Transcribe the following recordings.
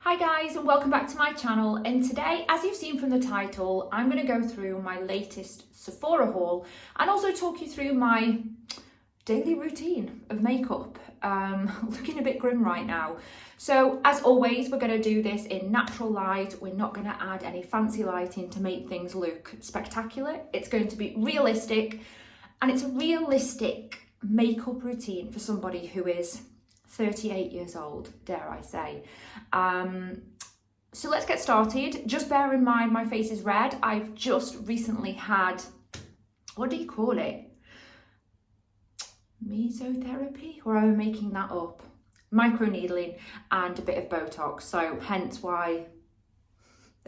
Hi guys, and welcome back to my channel. And today, as you've seen from the title, I'm going to go through my latest Sephora haul and also talk you through my daily routine of makeup. Looking a bit grim right now. So as always, we're going to do this in natural light. We're not going to add any fancy lighting to make things look spectacular. It's going to be realistic, and it's a realistic makeup routine for somebody who is 38 years old, dare I say. So let's get started. Just bear in mind my face is red. I've just recently had, what do you call it? Mesotherapy? Or am I making that up? Microneedling and a bit of Botox. So hence why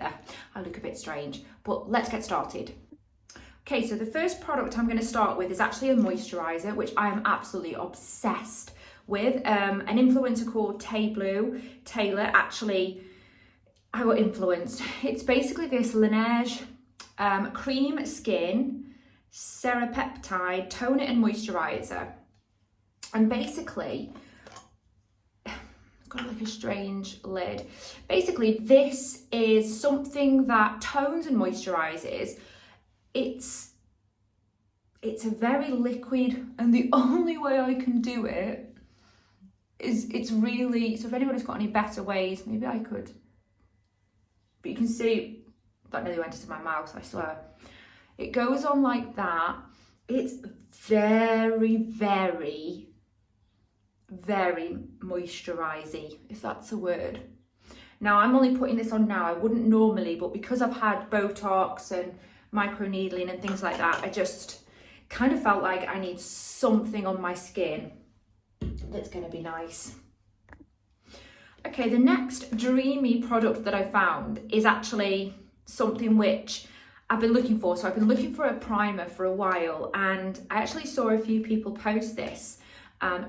I look a bit strange. But let's get started. Okay, so the first product I'm going to start with is actually a moisturizer, which I am absolutely obsessed with. An influencer called Taylor, actually, I got influenced. It's basically this Laneige cream skin serapeptide toner and moisturizer. And basically, it's got like a strange lid. Basically, this is something that tones and moisturizes. It's a very liquid, and the only way I can do it is it's really, so if anybody's got any better ways, maybe I could. But you can see, that nearly went into my mouth, I swear. It goes on like that. It's very, very, very moisturising, if that's a word. Now, I'm only putting this on now. I wouldn't normally, but because I've had Botox and microneedling and things like that, I just kind of felt like I need something on my skin that's going to be nice. Okay, the next dreamy product that I found is actually something which I've been looking for. So I've been looking for a primer for a while, and I actually saw a few people post this.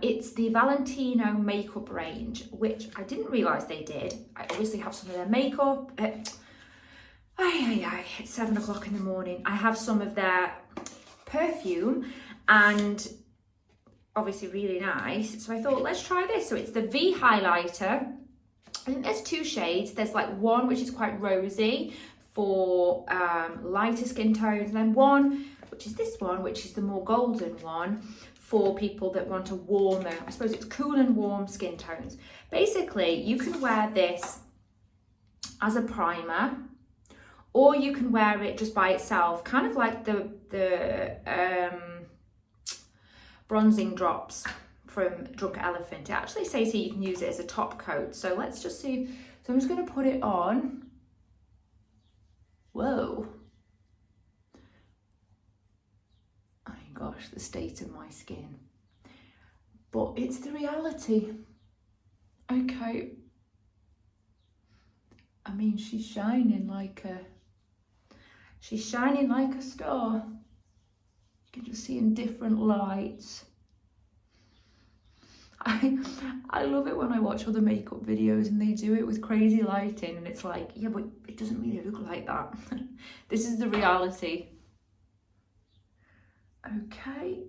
It's the Valentino makeup range, which I didn't realise they did. I obviously have some of their makeup. It's 7 o'clock in the morning. I have some of their perfume, and obviously really nice. So I thought, let's try this. So it's the V highlighter. I think there's two shades. There's like one which is quite rosy for lighter skin tones, and then one which is this one, which is the more golden one for people that want a warmer, I suppose it's cool and warm skin tones. Basically, you can wear this as a primer, or you can wear it just by itself, kind of like the bronzing drops from Drunk Elephant. It actually says here you can use it as a top coat. So let's just see. So I'm just going to put it on. Whoa. Oh my gosh, the state of my skin. But it's the reality. Okay. I mean, she's shining like a star. You can just see in different lights. I love it when I watch other makeup videos and they do it with crazy lighting, and it's like, yeah, but it doesn't really look like that. This is the reality. Okay.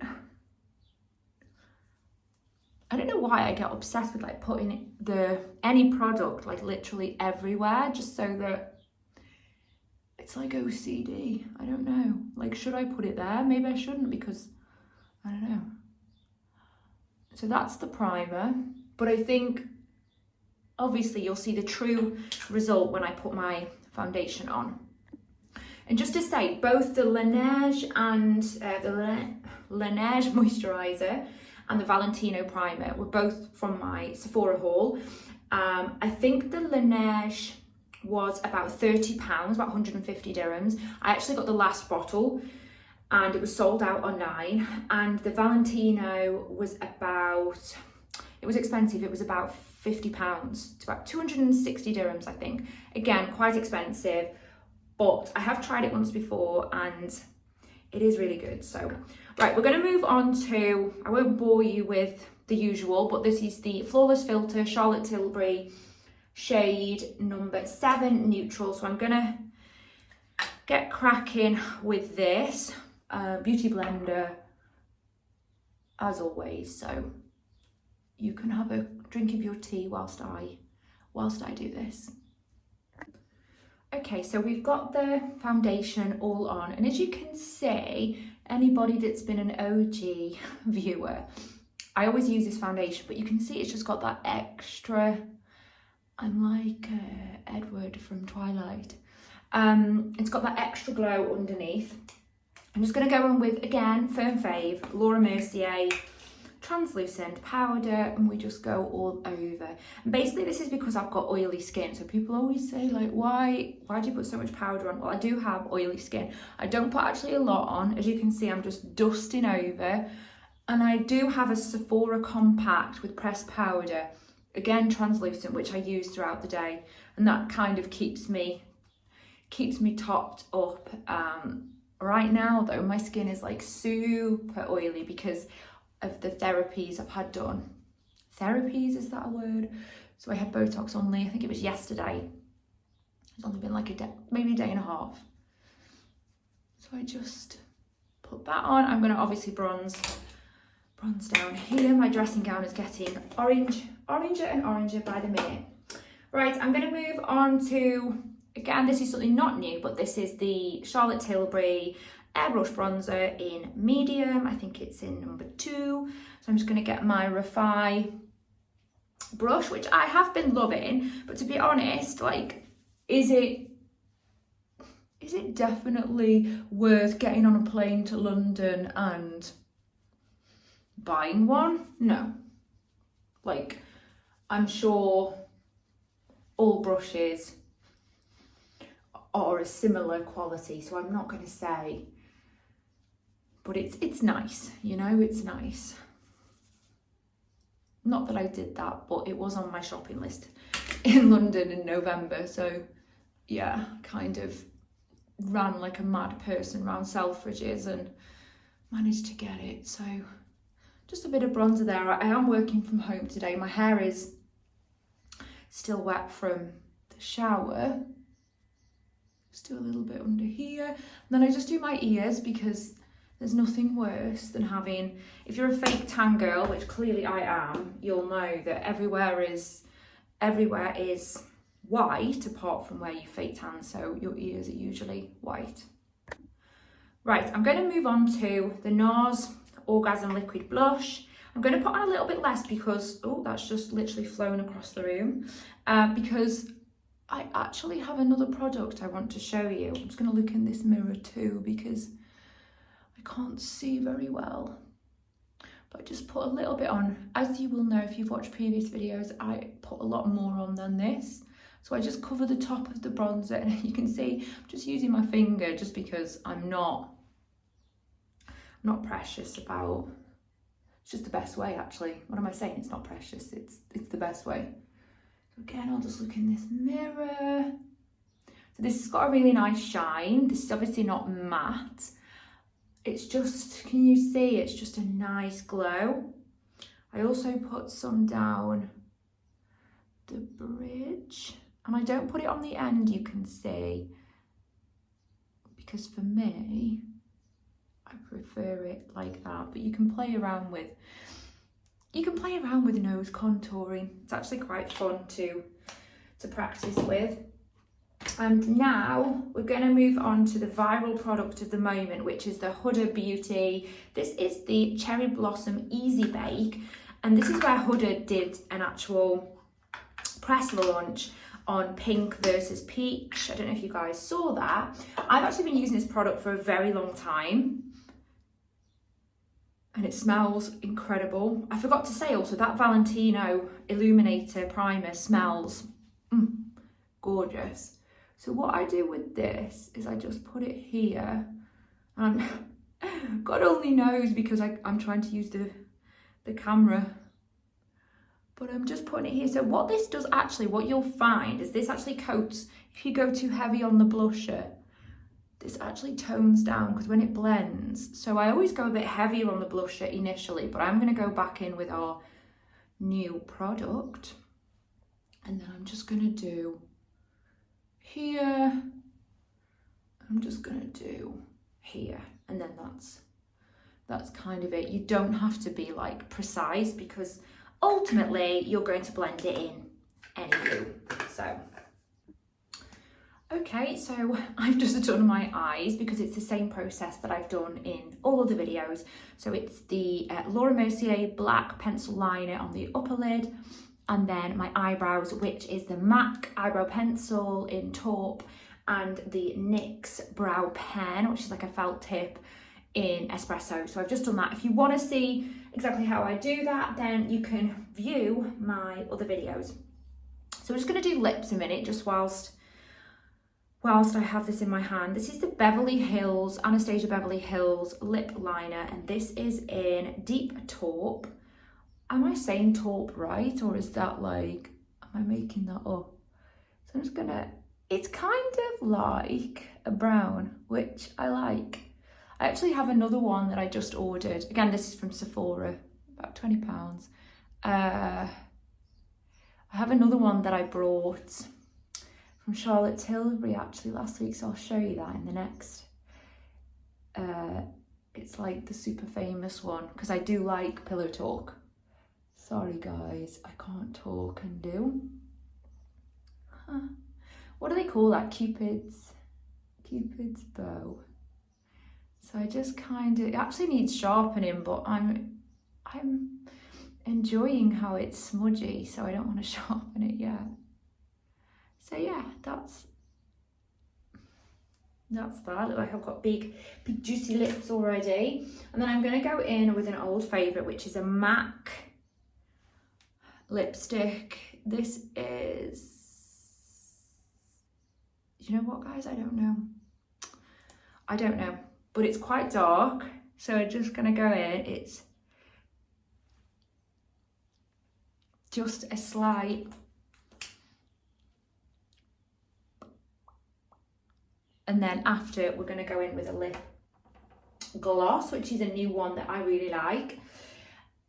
I don't know why I get obsessed with like putting any product like literally everywhere, just so that it's like OCD. I don't know. Like, should I put it there? Maybe I shouldn't, because I don't know. So that's the primer. But I think obviously you'll see the true result when I put my foundation on. And just to say, both the Laneige and the Laneige moisturizer and the Valentino primer were both from my Sephora haul. I think the Laneige was about £30, about 150 dirhams. I actually got the last bottle and it was sold out online. And the Valentino was about, it was expensive. It was about £50. It's about 260 dirhams, I think. Again, quite expensive, but I have tried it once before and it is really good. So, right, we're gonna move on to, I won't bore you with the usual, but this is the Flawless Filter Charlotte Tilbury shade number 7 neutral. So I'm gonna get cracking with this beauty blender as always, so you can have a drink of your tea whilst I whilst I do this. Okay, so we've got the foundation all on, and as you can see, anybody that's been an OG viewer, I always use this foundation, but you can see it's just got that extra, I'm like Edward from Twilight. It's got that extra glow underneath. I'm just going to go in with, again, Firm Fave, Laura Mercier translucent powder, and we just go all over. And basically this is because I've got oily skin, so people always say like, why do you put so much powder on? Well, I do have oily skin. I don't put actually a lot on. As you can see, I'm just dusting over, and I do have a Sephora compact with pressed powder, again translucent, which I use throughout the day, and that kind of keeps me topped up. Right now though, my skin is like super oily because of the therapies I've had done. Therapies, is that a word? So I had Botox only, I think it was yesterday. It's only been like a day, maybe a day and a half. So I just put that on. I'm gonna obviously bronze down here. My dressing gown is getting oranger and oranger by the minute. Right, I'm gonna move on to, again, this is something not new, but this is the Charlotte Tilbury Airbrush Bronzer in medium. I think it's in number 2. So I'm just going to get my Refi brush, which I have been loving. But to be honest, like, is it definitely worth getting on a plane to London and buying one? No. Like, I'm sure all brushes are a similar quality, so I'm not going to say, but it's nice, you know, it's nice. Not that I did that, but it was on my shopping list in London in November, so yeah, kind of ran like a mad person around Selfridges and managed to get it. So just a bit of bronzer there. I am working from home today. My hair is still wet from the shower. Just do a little bit under here. And then I just do my ears, because there's nothing worse than having, if you're a fake tan girl, which clearly I am, you'll know that everywhere is white apart from where you fake tan, so your ears are usually white. Right, I'm going to move on to the NARS Orgasm Liquid Blush. I'm going to put on a little bit less because, oh, that's just literally flown across the room, because I actually have another product I want to show you. I'm just going to look in this mirror too, because I can't see very well. But I just put a little bit on. As you will know if you've watched previous videos, I put a lot more on than this. So I just cover the top of the bronzer, and you can see I'm just using my finger, just because I'm not precious about, it's just the best way actually. What am I saying? It's not precious, it's the best way. Again, I'll just look in this mirror. So this has got a really nice shine. This is obviously not matte. It's just, can you see? It's just a nice glow. I also put some down the bridge, and I don't put it on the end, you can see, because for me, I prefer it like that. But you can play around with nose contouring. It's actually quite fun to practice with. And now we're going to move on to the viral product of the moment, which is the Huda Beauty. This is the Cherry Blossom Easy Bake, and this is where Huda did an actual press launch on pink versus peach. I don't know if you guys saw that. I've actually been using this product for a very long time, and it smells incredible. I forgot to say also that Valentino Illuminator Primer smells gorgeous. So what I do with this is I just put it here, and God only knows, because I'm trying to use the camera, but I'm just putting it here. So what this does actually, what you'll find is this actually coats, if you go too heavy on the blusher, this actually tones down because when it blends. So I always go a bit heavier on the blusher initially, but I'm going to go back in with our new product, and then I'm just going to do here, I'm just going to do here, and then that's kind of it. You don't have to be like precise, because ultimately you're going to blend it in Anywho, so. Okay, so I've just done my eyes because it's the same process that I've done in all other videos. So it's the Laura Mercier black pencil liner on the upper lid, and then my eyebrows, which is the MAC eyebrow pencil in taupe, and the NYX brow pen, which is like a felt tip in espresso. So I've just done that. If you want to see exactly how I do that, then you can view my other videos. So we're just going to do lips a minute, just whilst I have this in my hand. This is the Beverly Hills, Anastasia Beverly Hills lip liner, and this is in deep taupe. Am I saying taupe right, or is that like, am I making that up? So I'm just gonna, it's kind of like a brown, which I like. I actually have another one that I just ordered. Again, this is from Sephora, about £20. I have another one that I brought from Charlotte Tilbury actually last week, so I'll show you that in the next. It's like the super famous one, because I do like pillow talk. Sorry guys, I can't talk and do. What do they call that? Cupid's bow. So I just kind of, it actually needs sharpening, but I'm enjoying how it's smudgy, so I don't want to sharpen it yet. So yeah, that's that. Look like I've got big juicy lips already. And then I'm going to go in with an old favourite, which is a MAC lipstick. This is, you know what guys, I don't know, but it's quite dark, so I'm just gonna go in. It's just a slight, and then after we're gonna go in with a lip gloss, which is a new one that I really like.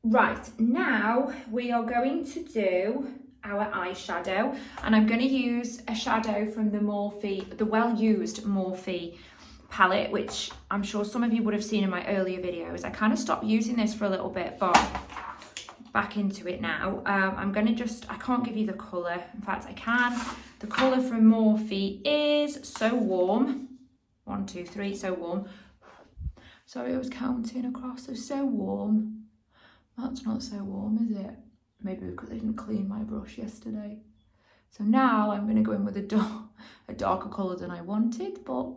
Right, now we are going to do our eyeshadow, and I'm going to use a shadow from the Morphe, the well-used Morphe palette, which I'm sure some of you would have seen in my earlier videos. I kind of stopped using this for a little bit, but back into it now. I'm going to just, I can't give you the colour. In fact, I can. The colour from Morphe is So Warm. 1, 2, 3, So Warm. Sorry, I was counting across. So Warm. That's not so warm, is it? Maybe because I didn't clean my brush yesterday. So now I'm going to go in with a darker colour than I wanted, but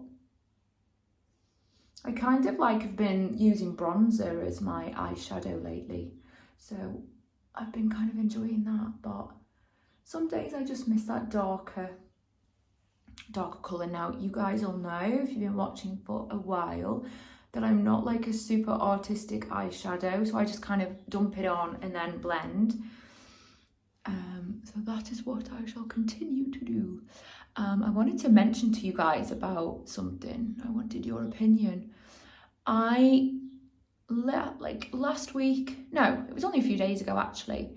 I kind of like have been using bronzer as my eyeshadow lately. So I've been kind of enjoying that, but some days I just miss that darker colour. Now, you guys all know, if you've been watching for a while, that I'm not like a super artistic eyeshadow, so I just kind of dump it on and then blend. So that is what I shall continue to do. I wanted to mention to you guys about something. I wanted your opinion. Like last week, no, it was only a few days ago actually,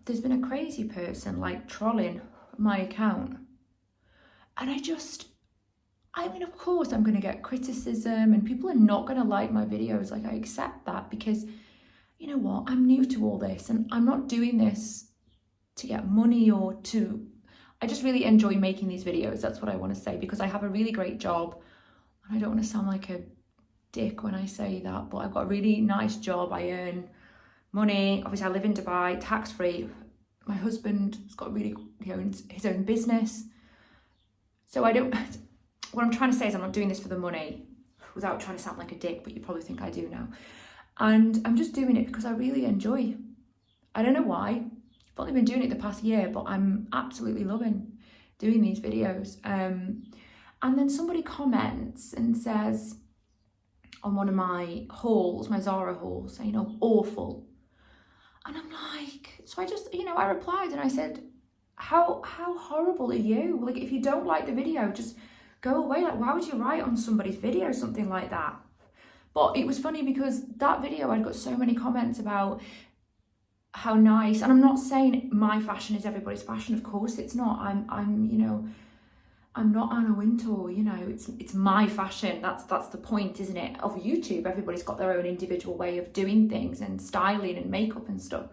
there's been a crazy person like trolling my account, and I mean, of course I'm going to get criticism and people are not going to like my videos. Like, I accept that because, you know what, I'm new to all this and I'm not doing this to get money or to, I just really enjoy making these videos. That's what I want to say, because I have a really great job, and I don't want to sound like a dick when I say that, but I've got a really nice job. I earn money. Obviously I live in Dubai, tax-free. My husband's got he owns his own business. So what I'm trying to say is I'm not doing this for the money, without trying to sound like a dick, but you probably think I do now. And I'm just doing it because I really enjoy. I don't know why. I've only been doing it the past year, but I'm absolutely loving doing these videos. And then somebody comments and says on one of my hauls, my Zara hauls, saying, oh, awful. And I'm like, so I just, I replied and I said, how horrible are you? Like, if you don't like the video, just go away. Like, why would you write on somebody's video something like that? But it was funny because that video, I'd got so many comments about how nice, and I'm not saying my fashion is everybody's fashion, of course it's not. I'm not Anna Wintour, it's my fashion. That's the point, isn't it, of YouTube. Everybody's got their own individual way of doing things and styling and makeup and stuff.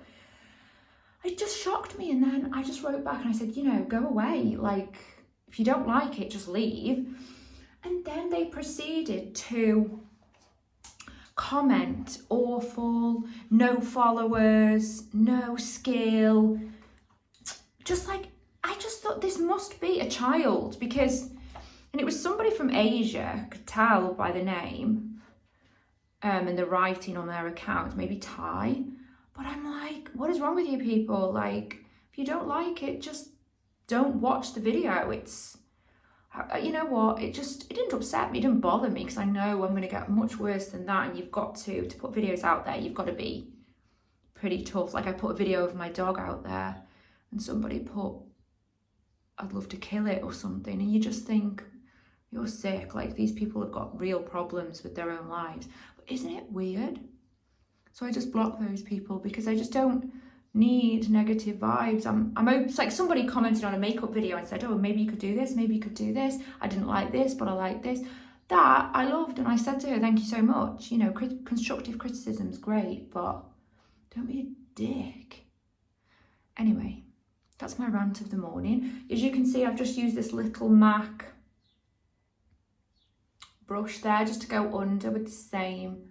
it just shocked me. And then I just wrote back and I said, you know, go away. Like, if you don't like it, just leave. And then they proceeded to comment, awful, no followers, no skill. Just like, I just thought this must be a child, because, and it was somebody from Asia, I could tell by the name and the writing on their account, maybe Thai. But I'm like, what is wrong with you people? Like, if you don't like it, just don't watch the video. It's, you know what, it didn't upset me, it didn't bother me, because I know I'm going to get much worse than that. And you've got to put videos out there, you've got to be pretty tough. Like, I put a video of my dog out there and somebody put, I'd love to kill it or something. And you just think, you're sick. Like, these people have got real problems with their own lives. But isn't it weird? So I just block those people, because I just don't need negative vibes. It's like somebody commented on a makeup video and said, oh, maybe you could do this, maybe you could do this. I didn't like this, but I like this. That I loved, and I said to her, thank you so much. You know, constructive criticism's great, but don't be a dick. Anyway, that's my rant of the morning. As you can see, I've just used this little MAC brush there just to go under with the same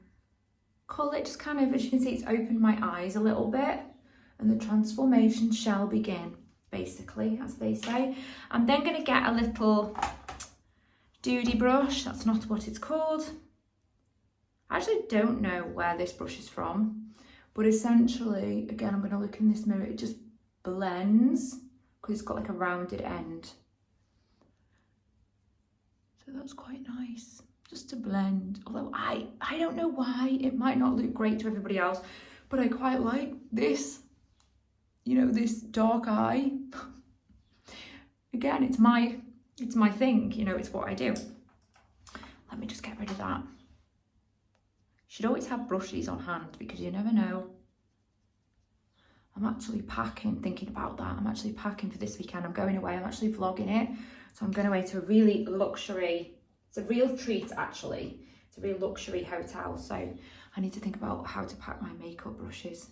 colour. Just kind of, as you can see, it's opened my eyes a little bit. And the transformation shall begin, basically, as they say. I'm then going to get a little doody brush. That's not what it's called. I actually don't know where this brush is from. But essentially, again, I'm going to look in this mirror. It just blends, because it's got like a rounded end. So that's quite nice, just to blend. Although I don't know why. It might not look great to everybody else, but I quite like this. You know, this dark eye. Again, it's my thing, you know, it's what I do. Let me just get rid of that. You should always have brushes on hand, because you never know. I'm actually packing, thinking about that. I'm actually packing for this weekend. I'm going away, I'm actually vlogging it. So I'm going away to a really luxury, it's a real treat actually. It's a real luxury hotel. So I need to think about how to pack my makeup brushes.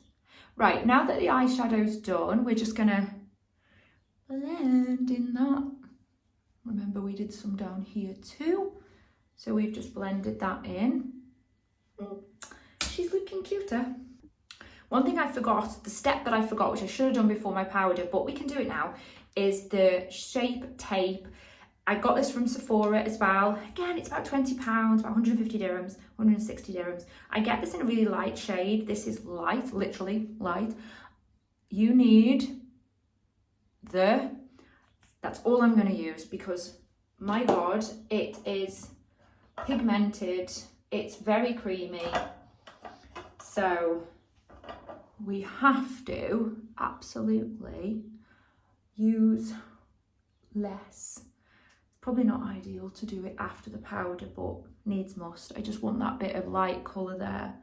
Right, now that the eyeshadow's done, we're just gonna blend in that. Remember, we did some down here too. So we've just blended that in. She's looking cuter. One thing I forgot, the step that I forgot, which I should have done before my powder, but we can do it now, is the Shape Tape. I got this from Sephora as well. Again, it's about £20, about 150 dirhams, 160 dirhams. I get this in a really light shade. This is light, literally light. You need that's all I'm going to use, because my God, it is pigmented. It's very creamy. So we have to absolutely use less. Probably not ideal to do it after the powder, but needs must. I just want that bit of light colour there.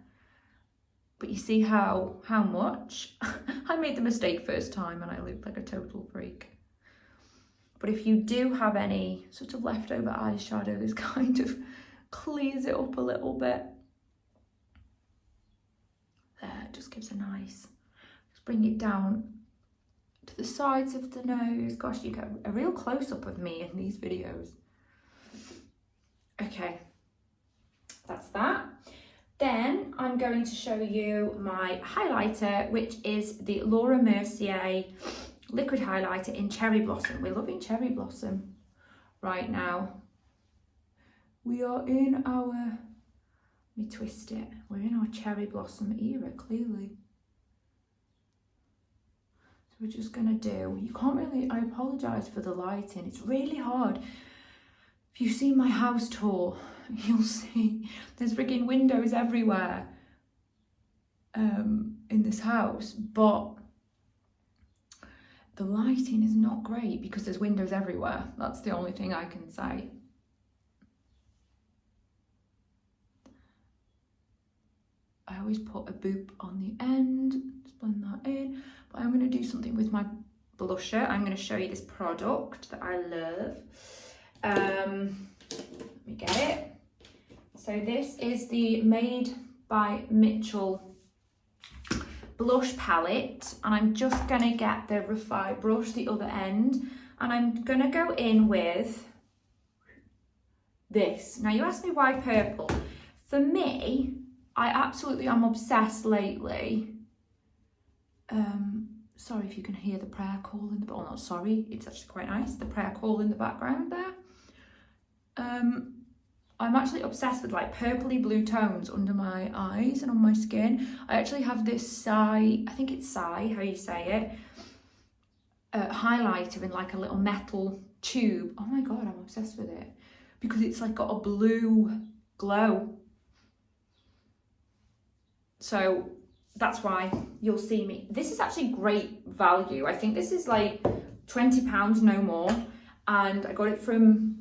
But you see how much? I made the mistake first time and I looked like a total freak. But if you do have any sort of leftover eyeshadow, this kind of clears it up a little bit. There, it just gives a nice, just bring it down to the sides of the nose. Gosh, you get a real close-up of me in these videos. Okay, that's that. Then I'm going to show you my highlighter, which is the Laura Mercier liquid highlighter in Cherry Blossom. We're loving Cherry Blossom right now. We are in our, let me twist it. We're in our Cherry Blossom era, clearly. We're just gonna do, you can't really, I apologise for the lighting, it's really hard. If you've seen my house tour, you'll see there's frigging windows everywhere in this house, but the lighting is not great because there's windows everywhere. That's the only thing I can say. I always put a boop on the end, just blend that in. But I'm going to do something with my blusher. I'm going to show you this product that I love. Let me get it. So this is the Made by Mitchell blush palette, and I'm just gonna get the Refine brush, the other end, and I'm gonna go in with this. Now you asked me why purple. For me, I absolutely am obsessed lately. Sorry if you can hear the prayer call in the, oh not sorry, it's actually quite nice, the prayer call in the background there. I'm actually obsessed with like purpley blue tones under my eyes and on my skin. I actually have this I think it's how you say it, highlighter in like a little metal tube. Oh my god, I'm obsessed with it because it's like got a blue glow. So that's why you'll see me. This is actually great value. I think this is like £20, no more. And I got it from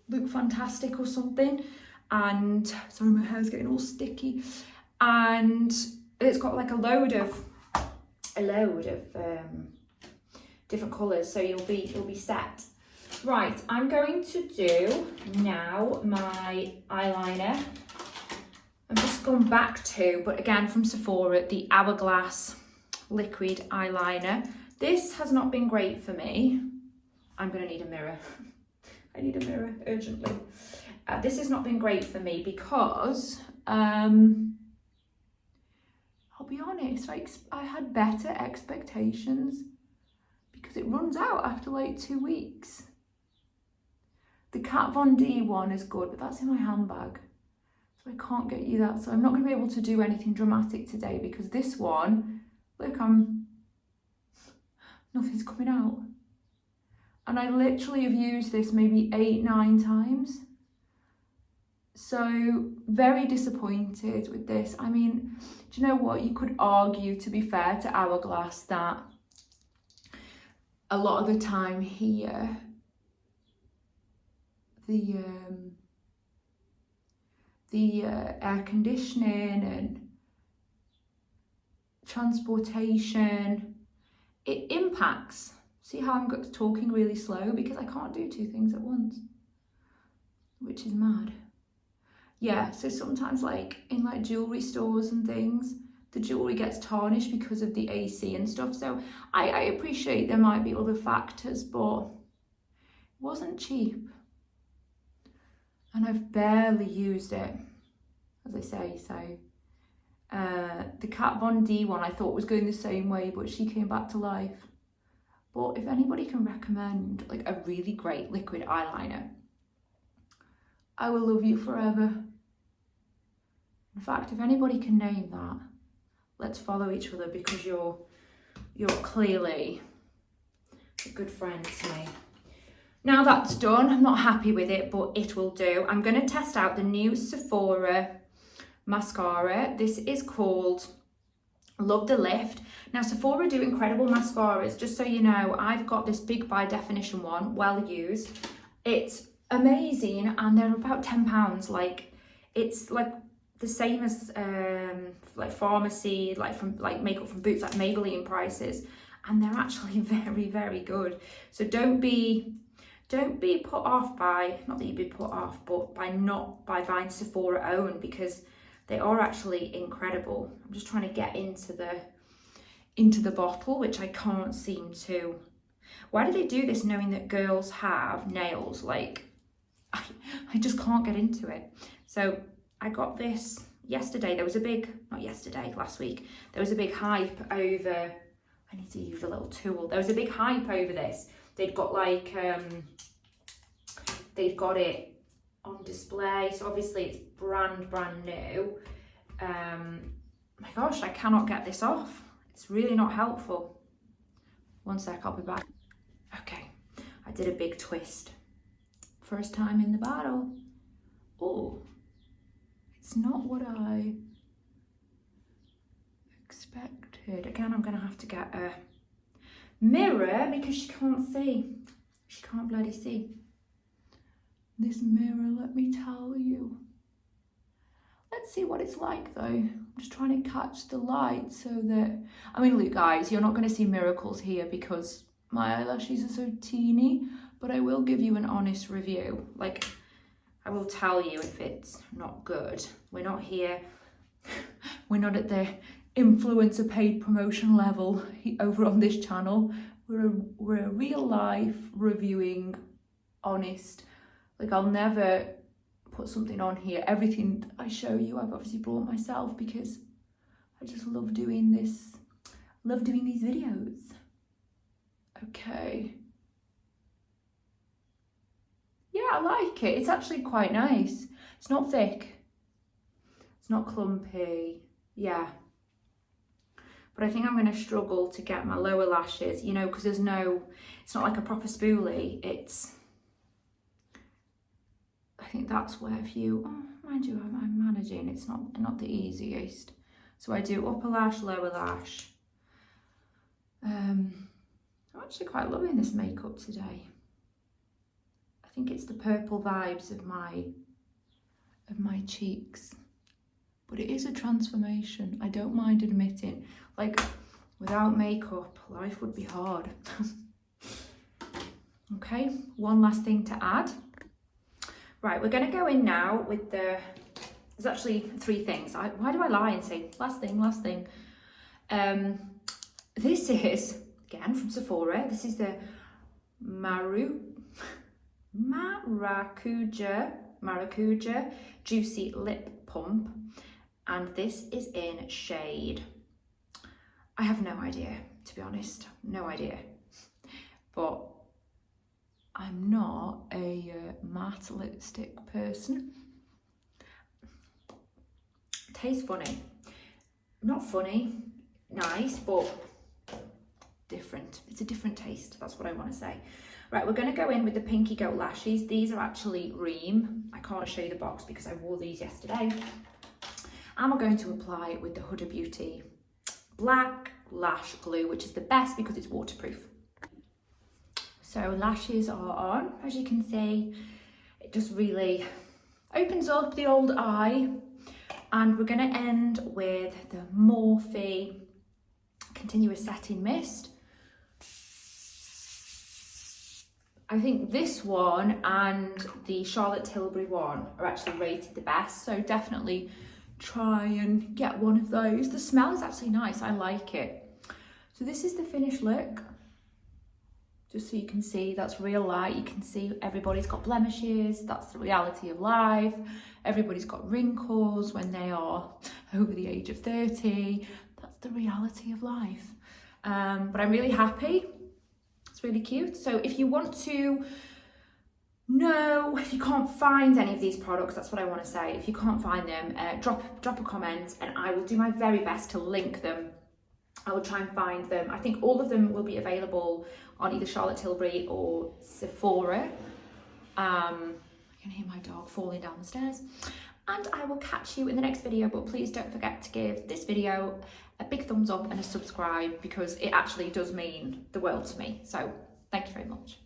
Look Fantastic or something. And sorry, my hair's getting all sticky. And it's got like a load of different colours, so you'll be set. Right, I'm going to do now my eyeliner. I've just gone back to, but again from Sephora, the Hourglass liquid eyeliner. This has not been great for me. I'm gonna need a mirror. I need a mirror urgently. This has not been great for me because, I'll be honest, I had better expectations because it runs out after like 2 weeks. The Kat Von D one is good, but that's in my handbag. So I can't get you that. So I'm not going to be able to do anything dramatic today because this one, look, nothing's coming out. And I literally have used this maybe 8-9 times. So very disappointed with this. I mean, do you know what? You could argue, to be fair to Hourglass, that a lot of the time here, the air conditioning and transportation, it impacts. See how I'm talking really slow? Because I can't do 2 things at once, which is mad. Yeah, so sometimes like in like jewellery stores and things, the jewellery gets tarnished because of the AC and stuff. So I appreciate there might be other factors, but it wasn't cheap. And I've barely used it, as I say. So the Kat Von D one I thought was going the same way, but she came back to life. But if anybody can recommend like a really great liquid eyeliner, I will love you forever. In fact, if anybody can name that, let's follow each other because you're clearly a good friend to me. Now that's done, I'm not happy with it, but it will do. I'm going to test out the new Sephora mascara. This is called Love the Lift. Now Sephora do incredible mascaras. Just so you know, I've got this big by definition one, well used. It's amazing and they're about £10. Like, it's like the same as like pharmacy, like from like makeup from Boots, like Maybelline prices, and they're actually very, very good. So don't be put off by, not that you'd be put off, but by buying Sephora own, because they are actually incredible. I'm just trying to get into the bottle, which I can't seem to. Why do they do this knowing that girls have nails? Like, I just can't get into it. So I got this yesterday. There was a big, not yesterday, last week. There was a big hype over, I need to use a little tool. There was a big hype over this. They'd got like, they'd got it on display. So obviously it's brand new. My gosh, I cannot get this off. It's really not helpful. One sec, I'll be back. Okay, I did a big twist. First time in the bottle. Oh, it's not what I expected. Again, I'm gonna have to get a mirror because she can't see. She can't bloody see. This mirror, let me tell you. Let's see what it's like though. I'm just trying to catch the light so that, I mean, look guys, you're not gonna see miracles here because my eyelashes are so teeny, but I will give you an honest review. Like, I will tell you if it's not good. We're not here, we're not at the influencer paid promotion level over on this channel. We're a real life reviewing, honest, like I'll never put something on here. Everything I show you I've obviously brought myself because I just love doing this, love doing these videos. Okay. Yeah, I like it. It's actually quite nice. It's not thick. It's not clumpy. Yeah. But I think I'm going to struggle to get my lower lashes, you know, because it's not like a proper spoolie. I think that's where mind you, I'm managing. It's not the easiest. So I do upper lash, lower lash. I'm actually quite loving this makeup today. I think it's the purple vibes of my cheeks. But it is a transformation, I don't mind admitting. Like, without makeup, life would be hard. Okay, one last thing to add. Right, we're gonna go in now with there's actually 3 things. Why do I lie and say last thing? This is, again, from Sephora. This is the Maracuja Juicy Lip Pump. And this is in shade, I have no idea, to be honest, no idea. But I'm not a matte lipstick person. Tastes funny. Not funny, nice, but different. It's a different taste, that's what I want to say. Right, we're going to go in with the Pinky Goat lashes. These are actually Ream. I can't show you the box because I wore these yesterday. And we're going to apply it with the Huda Beauty Black Lash Glue, which is the best because it's waterproof. So lashes are on, as you can see. It just really opens up the old eye. And we're going to end with the Morphe Continuous Setting Mist. I think this one and the Charlotte Tilbury one are actually rated the best, so definitely try and get one of those. The smell is actually nice, I like it. So this is the finished look. Just so you can see, that's real light. You can see everybody's got blemishes, that's the reality of life. Everybody's got wrinkles when they are over the age of 30. That's the reality of life. But I'm really happy. It's really cute. So if you want to know, if you can't find any of these products, that's what I want to say. If you can't find them, drop a comment and I will do my very best to link them. I will try and find them. I think all of them will be available on either Charlotte Tilbury or Sephora. I can hear my dog falling down the stairs. And I will catch you in the next video, but please don't forget to give this video a big thumbs up and a subscribe because it actually does mean the world to me. So thank you very much.